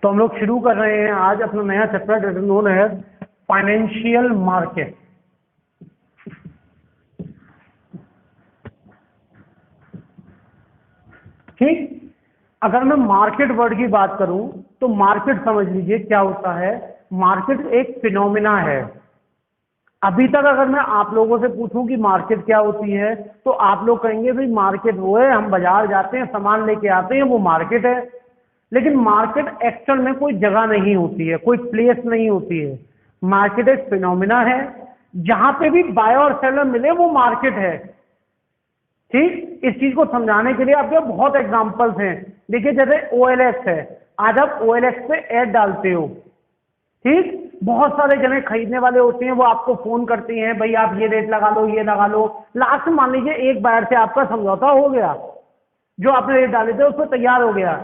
तो हम लोग शुरू कर रहे हैं आज अपना नया चैप्टर नोन है फाइनेंशियल मार्केट। ठीक, अगर मैं मार्केट वर्ड की बात करूं तो मार्केट समझ लीजिए क्या होता है। मार्केट एक फिनोमिना है। अभी तक अगर मैं आप लोगों से पूछूं कि मार्केट क्या होती है तो आप लोग कहेंगे भाई मार्केट वो है, हम बाजार जाते हैं सामान लेके आते हैं, वो मार्केट है। लेकिन मार्केट एक्चुअल में कोई जगह नहीं होती है, कोई प्लेस नहीं होती है। मार्केट एक फिनोमिना है, जहां पे भी बायर और सेलर मिले वो मार्केट है। ठीक, इस चीज को समझाने के लिए आपके बहुत एग्जांपल्स हैं। देखिए जैसे OLX है, आज आप OLX पे ऐड डालते हो, ठीक, बहुत सारे जने खरीदने वाले होते हैं, वो आपको फोन करते हैं भाई आप ये रेट लगा लो, ये लगा लो। लास्ट में मान लीजिए एक बायर से आपका समझौता हो गया, जो आपने रेट डाले थे उस पर तैयार हो गया,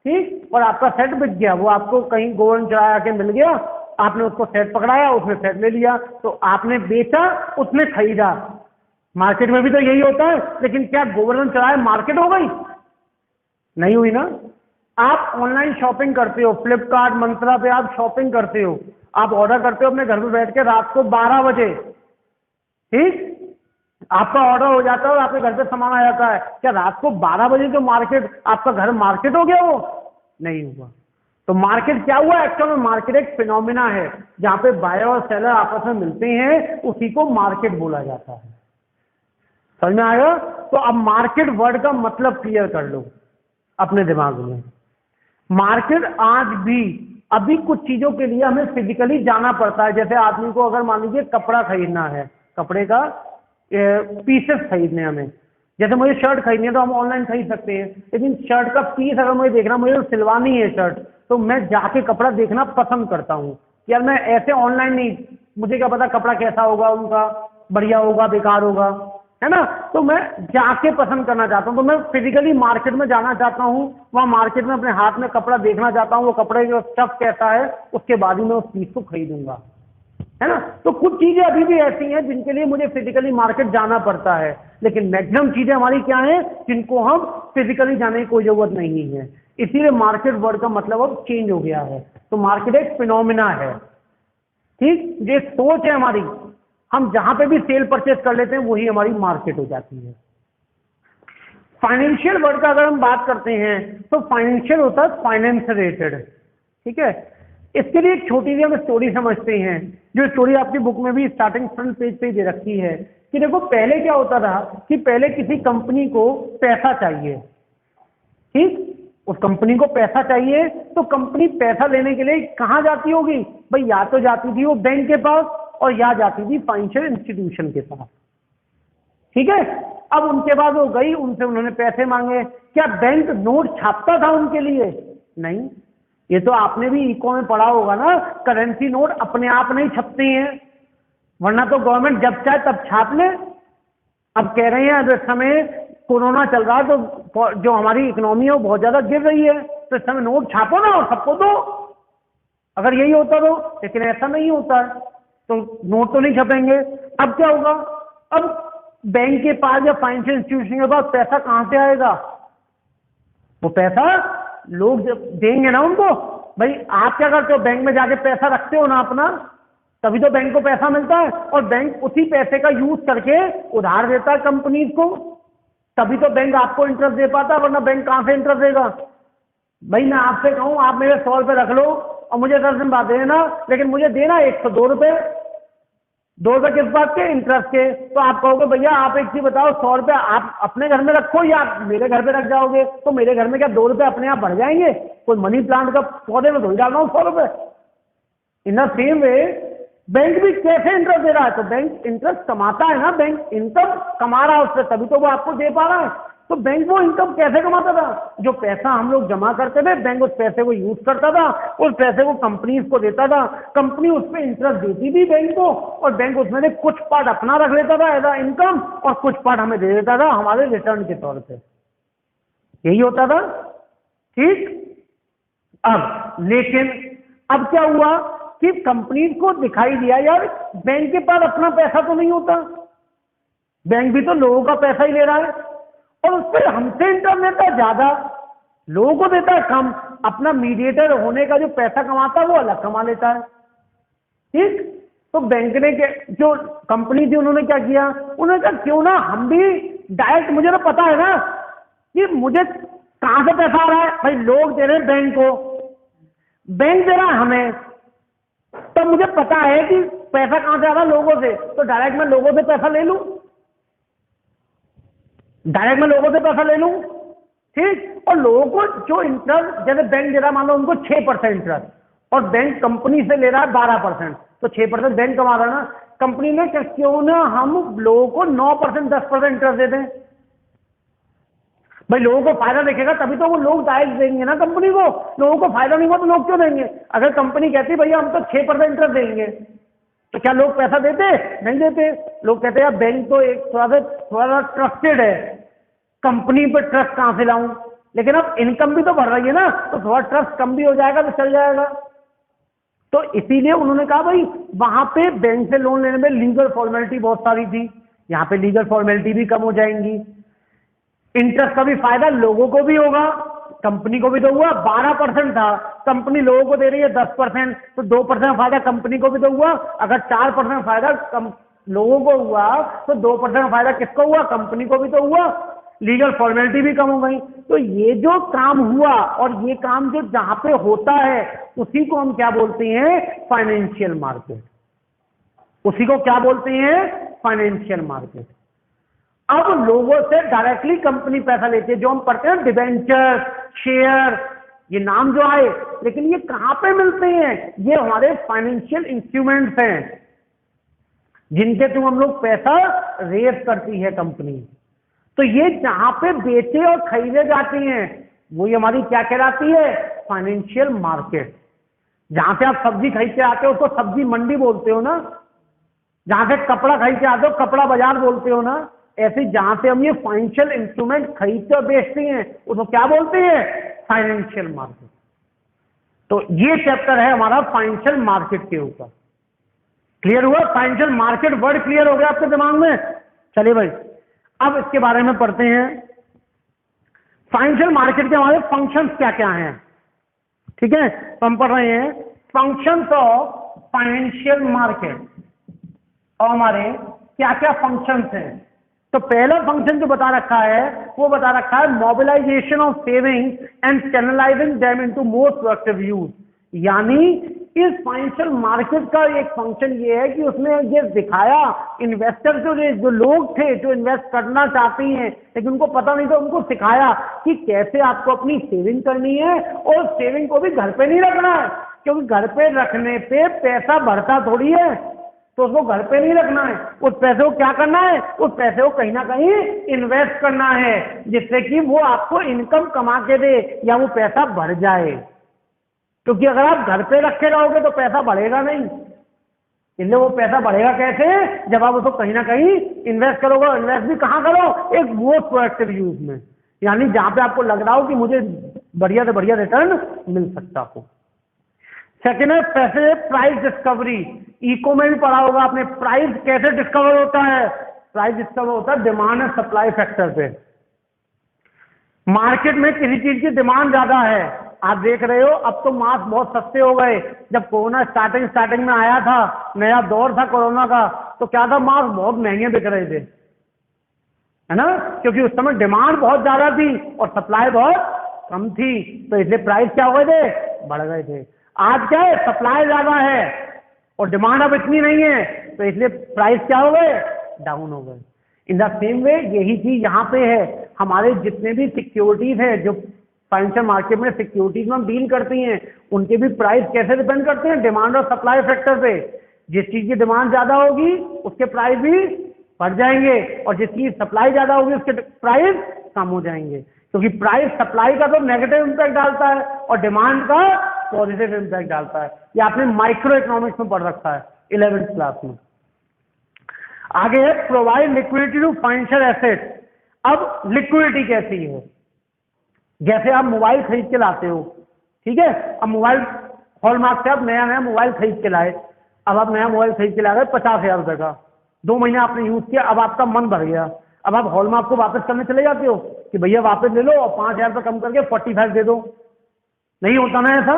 ठीक, और आपका सेट बिक गया, वो आपको कहीं गोवन चढ़ा के मिल गया, आपने उसको सेट पकड़ाया, उसने सेट ले लिया, तो आपने बेचा, उसने खरीदा। मार्केट में भी तो यही होता है, लेकिन क्या गोवर्धन चढ़ाए मार्केट हो गई? नहीं हुई ना। आप ऑनलाइन शॉपिंग करते हो, फ्लिपकार्ट मंत्रा पे आप शॉपिंग करते हो, आप ऑर्डर करते हो अपने घर में बैठ के रात को 12 बजे, ठीक, आपका ऑर्डर हो जाता है और आपके घर पे सामान आ जाता है। क्या रात को 12 बजे जो मार्केट, आपका घर मार्केट हो गया? वो नहीं हुआ। तो मार्केट क्या हुआ? एक्चुअल में मार्केट एक फिनोमिना है, जहां पे बायर और सेलर आपस में मिलते हैं, उसी को मार्केट बोला जाता है। समझ में आएगा? तो अब मार्केट वर्ड का मतलब क्लियर कर लो अपने दिमाग में। मार्केट आज भी अभी कुछ चीजों के लिए हमें फिजिकली जाना पड़ता है। जैसे आदमी को अगर मान लीजिए कपड़ा खरीदना है, कपड़े का पीसेस खरीदने हमें, जैसे मुझे शर्ट खरीदनी है तो हम ऑनलाइन खरीद सकते हैं, लेकिन शर्ट का पीस अगर मुझे देखना, मुझे सिलवानी है शर्ट, तो मैं जाके कपड़ा देखना पसंद करता हूँ। यार मैं ऐसे ऑनलाइन नहीं, मुझे क्या पता कपड़ा कैसा होगा, उनका बढ़िया होगा बेकार होगा, है ना। तो मैं जाके पसंद करना चाहता हूँ, तो मैं फिजिकली मार्केट में जाना चाहता हूँ, वहां मार्केट में अपने हाथ में कपड़ा देखना चाहता हूँ, वो कपड़े का स्टफ कैसा है, उसके बाद ही मैं उस पीस को खरीदूंगा, है ना। तो कुछ चीजें अभी भी ऐसी हैं जिनके लिए मुझे फिजिकली मार्केट जाना पड़ता है, लेकिन मैक्सिमम चीजें हमारी क्या है जिनको हम फिजिकली जाने की कोई जरूरत नहीं है। इसीलिए मार्केट वर्ड का मतलब अब चेंज हो गया है। तो मार्केट एक फिनोमिना है, ठीक, ये सोच है हमारी, हम जहां पे भी सेल परचेज कर लेते हैं वही हमारी मार्केट हो जाती है। फाइनेंशियल वर्ड का अगर हम बात करते हैं तो फाइनेंशियल होता है फाइनेंस रिलेटेड, ठीक है। इसके लिए एक छोटी सी हम स्टोरी समझते हैं, जो स्टोरी आपकी बुक में भी स्टार्टिंग फ्रंट पेज पे दे रखी है कि देखो पहले क्या होता था कि पहले किसी कंपनी को पैसा चाहिए, ठीक, उस कंपनी को पैसा चाहिए तो कंपनी पैसा लेने के लिए कहां जाती होगी भाई? या तो जाती थी वो बैंक के पास और या जाती थी फाइनेंशियल इंस्टीट्यूशन के पास, ठीक है। अब उनके बाद वो गई, उनसे उन्होंने पैसे मांगे। क्या बैंक नोट छापता था उनके लिए? नहीं। ये तो आपने भी इको में पढ़ा होगा ना, करेंसी नोट अपने आप नहीं छपते हैं, वरना तो गवर्नमेंट जब चाहे तब छाप ले। अब कह रहे हैं इस समय कोरोना चल रहा है तो जो हमारी इकोनॉमी है वो बहुत ज्यादा गिर रही है, तो इस समय नोट छापो ना और सबको दो, अगर यही होता तो। लेकिन ऐसा नहीं होता है, तो नोट तो नहीं छपेंगे। अब क्या होगा? अब बैंक के पास या फाइनेंशियल इंस्टीट्यूशन के पास पैसा कहां से आएगा? वो पैसा लोग जब देंगे ना उनको। भाई आप क्या करते हो? बैंक में जाके पैसा रखते हो ना अपना, तभी तो बैंक को पैसा मिलता है, और बैंक उसी पैसे का यूज करके उधार देता है कंपनीज को, तभी तो बैंक आपको इंटरेस्ट दे पाता है, वरना बैंक कहां से इंटरेस्ट देगा? भाई मैं आपसे कहूं आप मेरे 100 रुपए रख लो और मुझे 10 दिन बाद देना, लेकिन मुझे देना 102 रुपए। 2 रुपए किस बात के? इंटरेस्ट के। तो आप कहोगे भैया आप एक चीज बताओ, 100 रुपए आप अपने घर में रखो या आप मेरे घर पे रख जाओगे? तो मेरे घर में क्या 2 रुपए अपने आप बढ़ जाएंगे? कोई मनी प्लांट का पौधे में थोड़ी डाल रहा हूं 100 रुपए। In the same way bank भी कैसे इंटरेस्ट दे रहा है? तो बैंक इंटरेस्ट कमाता है ना, बैंक इनकम कमा रहा है उससे, तभी तो वो आपको दे पा रहा है। तो बैंक वो इनकम कैसे कमाता था? जो पैसा हम लोग जमा करते थे, बैंक उस पैसे को यूज करता था, उस पैसे को कंपनीज को देता था, कंपनी उस पर इंटरेस्ट देती थी बैंक को, और बैंक उसमें से कुछ पार्ट अपना रख लेता था एज इनकम और कुछ पार्ट हमें दे देता था हमारे रिटर्न के तौर पे। यही होता था, ठीक। अब लेकिन अब क्या हुआ कि कंपनीज को दिखाई दिया यार बैंक के पास अपना पैसा तो नहीं होता, बैंक भी तो लोगों का पैसा ही ले रहा है, और उस पर हमसे इंटरेस्ट लेता है ज्यादा, लोगों को देता है कम। अपना मीडिएटर होने का जो पैसा कमाता है वो अलग कमा लेता है। ठीक, तो बैंक ने जो कंपनी थी उन्होंने क्या किया, उन्होंने कहा क्यों ना हम भी डायरेक्ट, मुझे तो पता है ना कि मुझे कहां से पैसा आ रहा है, भाई लोग दे रहे हैं बैंक को, बैंक दे रहा है हमें, तो मुझे पता है कि पैसा कहां से आ रहा है, लोगों से, तो डायरेक्ट मैं लोगों से पैसा ले लूं, डायरेक्ट मैं लोगों से पैसा ले लूं। ठीक, और लोगों को जो इंटरेस्ट जैसे बैंक दे रहा है, मान लो उनको 6% इंटरेस्ट, और बैंक कंपनी से ले रहा है 12%, तो 6% बैंक कमा रहा है ना, कंपनी ने क्यों ना हम लोगों को 9% 10% इंटरेस्ट दे दें, भाई लोगों को फायदा देखेगा तभी तो वो लोग डायरेक्ट देंगे ना कंपनी को, लोगों को फायदा नहीं हुआ तो लोग क्यों देंगे। अगर कंपनी कहती भैया हम तो 6% इंटरेस्ट देंगे, तो क्या लोग पैसा देते? नहीं देते। लोग कहते हैं बैंक तो एक थोड़ा ट्रस्टेड है, कंपनी पर ट्रस्ट कहां से लाऊं, लेकिन अब इनकम भी तो बढ़ रही है ना, तो थोड़ा ट्रस्ट कम भी हो जाएगा तो चल जाएगा। तो इसीलिए उन्होंने कहा भाई वहां पे बैंक से लोन लेने में लीगल फॉर्मेलिटी बहुत सारी थी, यहाँ पे लीगल फॉर्मेलिटी भी कम हो जाएंगी, इंटरेस्ट का भी फायदा लोगों को भी होगा, कंपनी को भी तो हुआ। 12% था, कंपनी लोगों को दे रही है 10%, तो 2% फायदा कंपनी को भी तो हुआ। अगर 4% फायदा लोगों को हुआ तो 2% फायदा किसको हुआ? कंपनी को भी तो हुआ। लीगल फॉर्मेलिटी भी कम हो गई। तो ये जो काम हुआ और ये काम जो जहां पे होता है उसी को हम क्या बोलते हैं? Financial market. उसी को क्या बोलते हैं? Financial market. अब लोगों से डायरेक्टली कंपनी पैसा लेती है, जो हम पढ़ते हैं डिबेंचर, शेयर, ये नाम जो आए, लेकिन ये कहां पे मिलते हैं? ये हमारे फाइनेंशियल इंस्ट्रूमेंट्स हैं जिनके थ्रू हम लोग पैसा रेज करती है कंपनी। तो ये जहां पे बेचे और खरीदे जाती हैं वही हमारी क्या कहलाती है? Financial market. जहां से आप सब्जी खरीद के आते हो उसको सब्जी मंडी बोलते हो ना, जहां से कपड़ा खरीद के आते हो कपड़ा बाजार बोलते हो ना, ऐसे जहां से हम ये फाइनेंशियल इंस्ट्रूमेंट खरीदते और बेचते हैं उसको क्या बोलते हैं? Financial market. तो ये चैप्टर है हमारा फाइनेंशियल मार्केट के ऊपर। क्लियर हुआ? फाइनेंशियल मार्केट वर्ड क्लियर हो गया आपके दिमाग में? चलिए भाई अब इसके बारे में पढ़ते हैं। फाइनेंशियल मार्केट के हमारे फंक्शंस क्या क्या हैं, ठीक है? तो हम पढ़ रहे हैं फंक्शंस ऑफ फाइनेंशियल मार्केट और हमारे क्या क्या फंक्शंस हैं। तो पहला फंक्शन जो बता रखा है वो बता रखा है mobilisation of saving and channelising them into more productive use. यानी इस फाइनेंशियल मार्केट का एक फंक्शन ये है कि उसने ये दिखाया इन्वेस्टर जो लोग थे जो इन्वेस्ट करना चाहती हैं लेकिन उनको पता नहीं था, उनको सिखाया कि कैसे आपको अपनी सेविंग करनी है और सेविंग को भी घर पे नहीं रखना है, क्योंकि घर पे रखने पे पैसा बढ़ता थोड़ी है, तो उसको घर पे नहीं रखना है। उस पैसे को क्या करना है? उस पैसे को कहीं ना कहीं इन्वेस्ट करना है जिससे कि वो आपको इनकम कमा के दे या वो पैसा बढ़ जाए। क्योंकि अगर आप घर पे रखे रहोगे तो पैसा बढ़ेगा नहीं, इसलिए वो पैसा बढ़ेगा कैसे? जब आप उसको कहीं ना कहीं इन्वेस्ट करोगे। इन्वेस्ट भी कहाँ करो? एक मोस्ट प्रोडक्टिव यूज में, यानी जहां पे आपको लग रहा हो कि मुझे बढ़िया से बढ़िया रिटर्न मिल सकता हो। सेकेंड है पैसे प्राइस डिस्कवरी। इको में भी पढ़ा होगा आपने, प्राइस कैसे डिस्कवर होता है? प्राइस डिस्कवर होता है डिमांड एंड सप्लाई फैक्टर पे। मार्केट में किसी चीज की डिमांड ज्यादा है, आप देख रहे हो अब तो मास्क बहुत सस्ते हो गए। जब कोरोना स्टार्टिंग में आया था, नया दौर था कोरोना का, तो क्या था? मास्क बहुत महंगे बिक रहे थे, है ना, क्योंकि उस समय डिमांड बहुत ज्यादा थी और सप्लाई बहुत कम थी, तो इसलिए प्राइस क्या हो गए थे? बढ़ गए थे। आज क्या है? सप्लाई ज्यादा है और डिमांड अब इतनी नहीं है, तो इसलिए प्राइस क्या हो गए? डाउन हो गए। इन द सेम वे यही चीज यहाँ पे है। हमारे जितने भी सिक्योरिटीज है जो फाइनेंशियल मार्केट में सिक्योरिटीज में डील करती हैं, उनके भी प्राइस कैसे डिपेंड करते हैं? डिमांड और सप्लाई फैक्टर पे। जिस चीज की डिमांड ज्यादा होगी उसके प्राइस भी बढ़ जाएंगे और जिसकी सप्लाई ज्यादा होगी उसके प्राइस कम हो जाएंगे, क्योंकि प्राइस सप्लाई का तो नेगेटिव इंपैक्ट डालता है और डिमांड का पॉजिटिव इंपैक्ट डालता है। ये आपने माइक्रो इकोनॉमिक्स में पढ़ रखा है 11th क्लास में। आगे है provide liquidity to financial asset. अब लिक्विडिटी कैसी है? जैसे आप मोबाइल खरीद के लाते हो, ठीक है, अब मोबाइल हॉलमार्क से आप नया मोबाइल खरीद के लाए, अब आप नया मोबाइल खरीद के ला गए 50,000 रुपए का, 2 महीने आपने यूज किया, अब आपका मन भर गया, अब आप हॉलमार्क को वापस करने चले जाते हो कि भैया वापस ले लो और 5,000 रुपये कम करके 45 दे दो, नहीं होता ना ऐसा।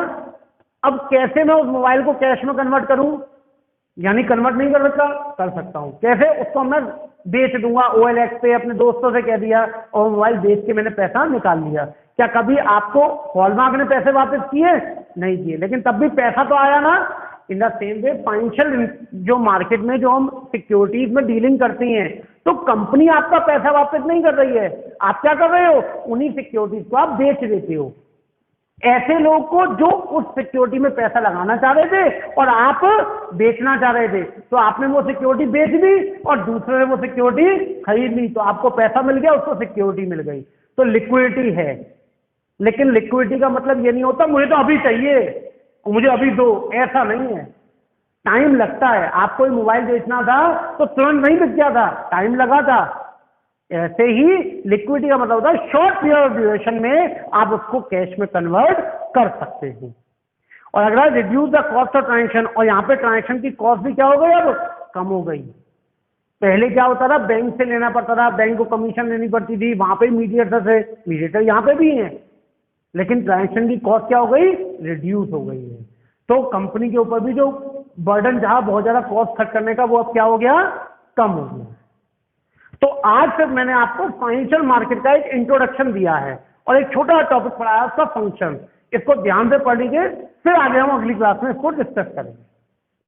अब कैसे मैं उस मोबाइल को कैश में कन्वर्ट करूं, यानी कन्वर्ट नहीं कर सकता हूं। कैसे? उसको मैं बेच दूंगा OLX पे, अपने दोस्तों से कह दिया और मोबाइल बेच के मैंने पैसा निकाल लिया। क्या कभी आपको हॉलमार्क ने पैसे वापस किए? नहीं किए, लेकिन तब भी पैसा तो आया ना। In the same way financial जो मार्केट में जो हम सिक्योरिटीज में डीलिंग करती हैं, तो कंपनी आपका पैसा वापस नहीं कर रही है, आप क्या कर रहे हो? उन्हीं सिक्योरिटीज को आप बेच देते हो ऐसे लोग को जो उस सिक्योरिटी में पैसा लगाना चाह रहे थे और आप बेचना चाह रहे थे। तो आपने वो सिक्योरिटी बेच दी और दूसरे ने वो सिक्योरिटी खरीद ली, तो आपको पैसा मिल गया, उसको सिक्योरिटी मिल गई। तो लिक्विडिटी है, लेकिन लिक्विडिटी का मतलब ये नहीं होता मुझे तो अभी चाहिए, मुझे अभी दो, ऐसा नहीं है। टाइम लगता है। आपको कोई मोबाइल बेचना था तो तुरंत नहीं बिक गया था, टाइम लगा था। ऐसे ही लिक्विडिटी का मतलब होता है शॉर्ट पीरियड ऑफ ड्यूरेशन में आप उसको कैश में कन्वर्ट कर सकते हैं। और अगर reduce the cost of transaction, और यहाँ पे ट्रांजेक्शन की कॉस्ट भी क्या हो गई, अब कम हो गई। पहले क्या होता था, बैंक से लेना पड़ता था, बैंक को कमीशन लेनी पड़ती थी, वहां पे मीडिएटर थे, मीडिएटर यहाँ पे भी हैं, लेकिन ट्रांजेक्शन की कॉस्ट क्या हो गई, रिड्यूस हो गई है। तो कंपनी के ऊपर भी जो बर्डन जहां बहुत ज्यादा कॉस्ट खर्च करने का, वो अब क्या हो गया, कम हो गया। तो आज तक मैंने आपको फाइनेंशियल मार्केट का एक इंट्रोडक्शन दिया है और एक छोटा टॉपिक पढ़ाया उसका फंक्शन। इसको ध्यान से पढ़ लीजिए, फिर आगे हम अगली क्लास में इसको डिस्कस करेंगे।